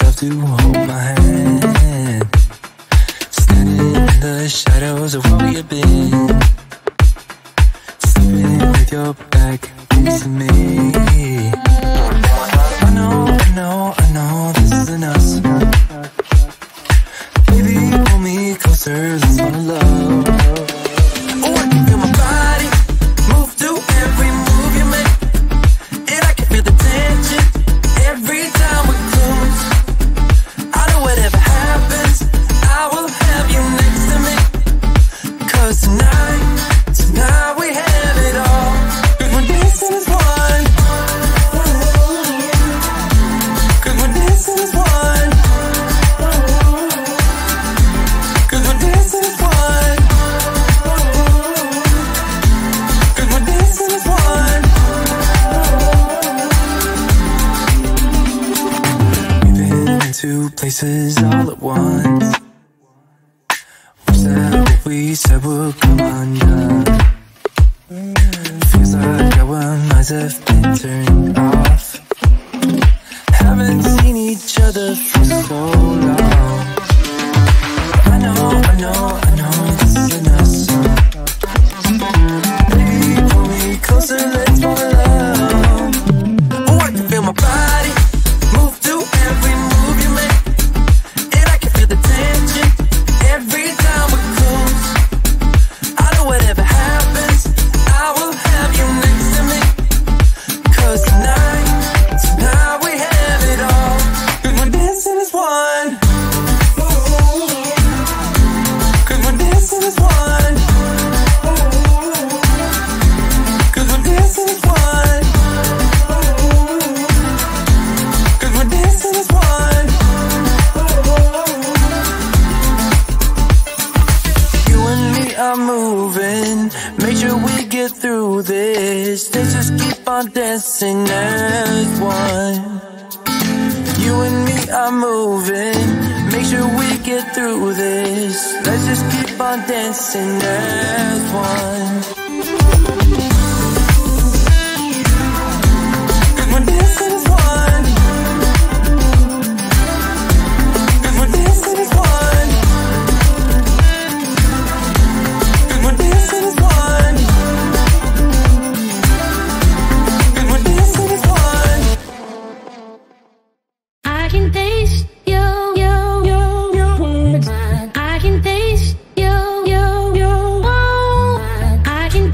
love to hold my hand, standing in the shadows of where we've been, sleeping with your back facing me. I know this isn't us. Baby, pull me closer, let's fall in love. Oh, I can feel my body move to every move you make, and I can feel the tension every time we close. I know whatever happens, I will have you next to me. 'Cause tonight we have it all. 'Cause we're dancing as one. 'Cause we're dancing as one. 'Cause we're dancing as one. 'Cause we're dancing as one. We've been to places all at once. Wish that what we said would come undone. Feels like our minds have been turned off. Haven't seen each other for so long. I know this isn't us. Baby, pull me closer, let's fall in love. Oh, I can feel my body move to every move you make, and I can feel the tension every time we close. I know whatever happens, I will have you next to me. 'Cause tonight we have it all. 'Cause we're dancing as one. 'Cause we're dancing as one. 'Cause we're dancing as one. 'Cause we're dancing as one. You and me are moving, make sure we get through this. Let's just keep on dancing as one. You and me are moving, make sure we get through this. Let's just keep on dancing as one. 'Cause we're dancing as one. 'Cause we're dancing as one. 'Cause we're dancing as one. 'Cause we're dancing as one. I can taste you. I can taste you. I can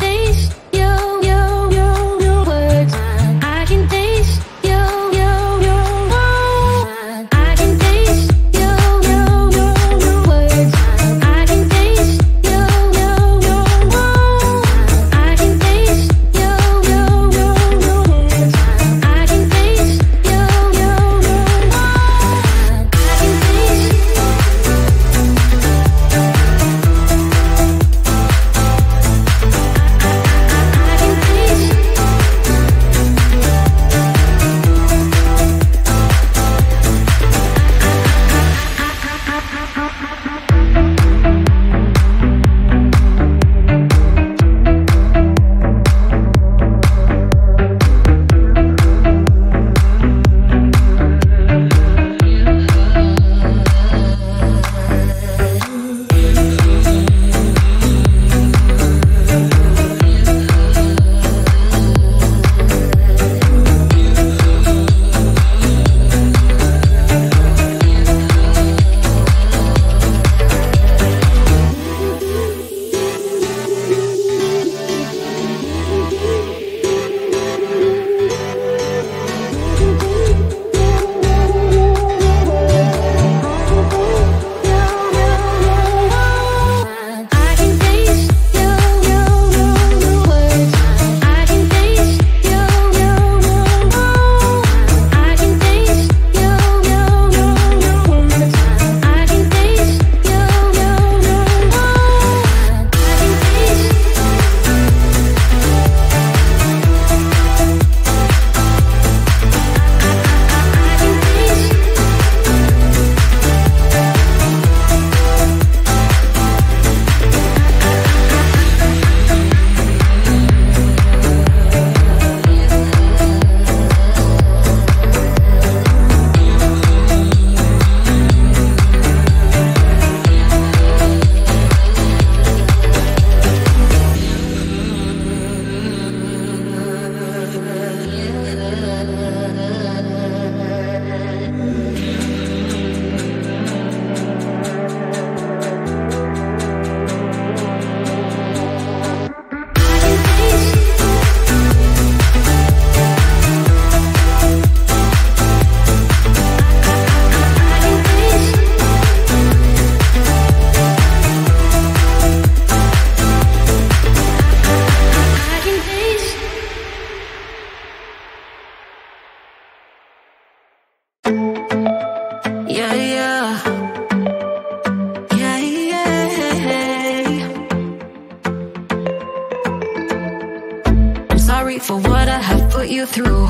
you through.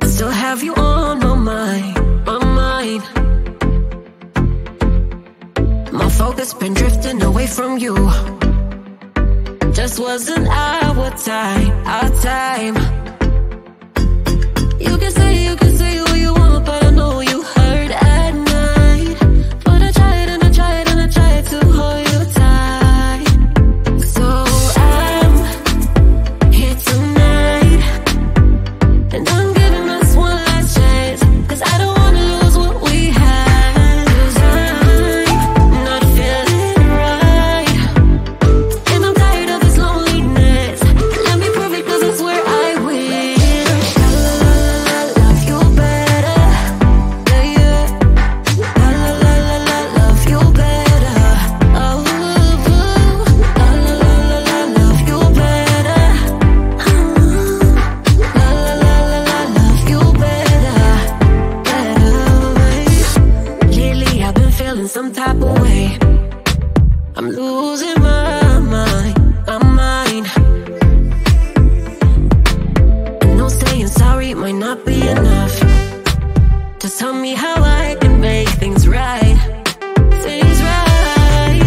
Still have you on my mind, my mind. My focus been drifting away from you. Just wasn't our time, our time. You can say what you want, but I know you hurt at night. But I tried and I tried and I tried to hold you tight. So I'm here tonight, and I'm giving us one last chance, 'cause I don't wanna lose what we had. 'Cause I'm not feeling right, and I'm tired of this loneliness. Let me prove it, 'cause I swear I will. Love you better, yeah, yeah. Love you better, oh, love you better, love you better, Lately I've been feeling some type of way. I'm losing my mind, my mind. I know saying sorry might not be enough. Just tell me how I can make things right, things right.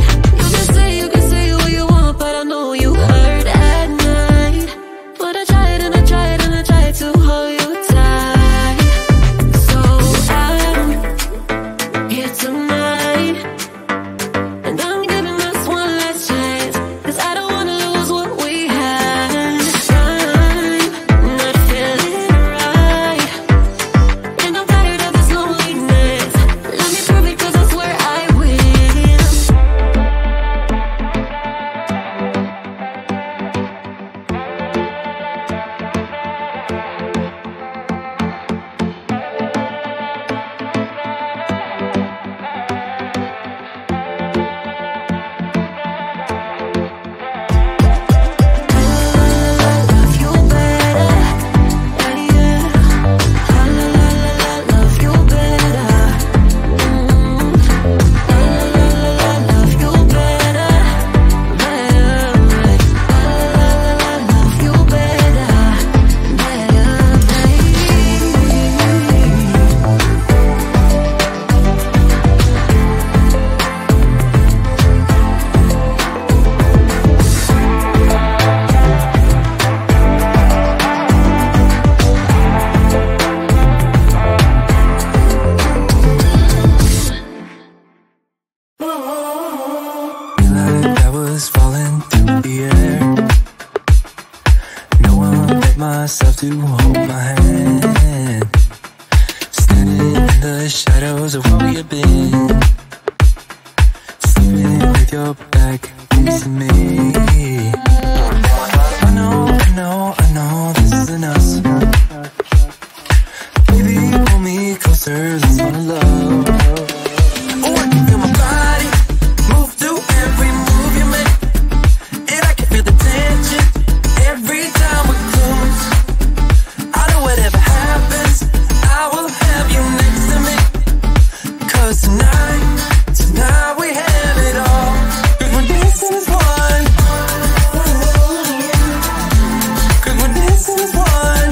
You can say what you want, but I know you hurt at night. But I tried and I tried and I tried to hold you tight. So I'm here tonight, and I'm giving us one last chance, 'cause I don't wanna lose what we had. I'm not feeling right, and I'm tired of this loneliness. Let me prove it, 'cause I swear I will. Love you better, yeah, yeah. Love you better, love you better, love you better, Like I was falling through the air. No one but myself to hold my hand. Standing in the shadows of where we have been. Sleeping with your back against me. I know this isn't us. Baby, pull me closer, let's fall in love. Oh, I can feel my body move through every move you make, and I can feel the tension every time we're close. I know whatever happens, I will have you next to me. 'Cause tonight we have it all. 'Cause we're dancing as one. 'Cause we're dancing as one.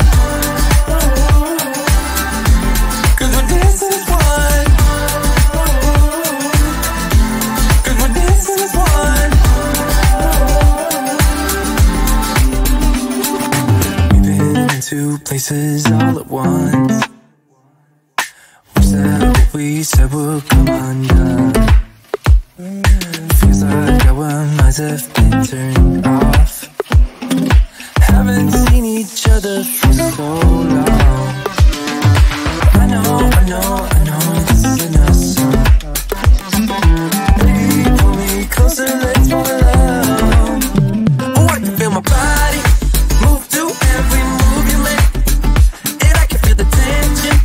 'Cause we're dancing as one. 'Cause we're dancing as one. We've been in two places all at once. Wish that what we said would come undone. Feels like our minds have been turned off. Haven't seen each other for so long. I know this isn't us. Baby, pull me closer, let's fall in love. Oh, I can feel my body move through every move you make, and I can feel the tension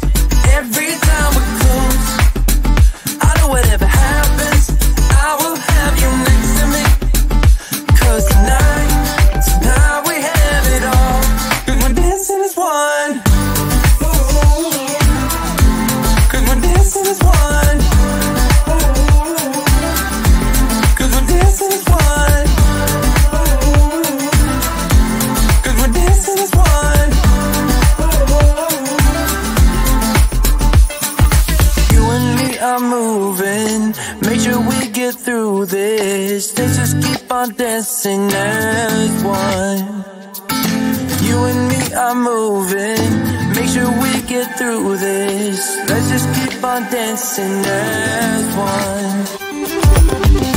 every time we're close. I know whatever happens, I will have you next to me. 'Cause tonight we have it all. 'Cause we're dancing as one. 'Cause we're dancing as one. 'Cause we're dancing as one. 'Cause we're dancing as one. I'm moving. Make sure we get through this. Let's just keep on dancing as one. You and me are moving. Make sure we get through this. Let's just keep on dancing as one.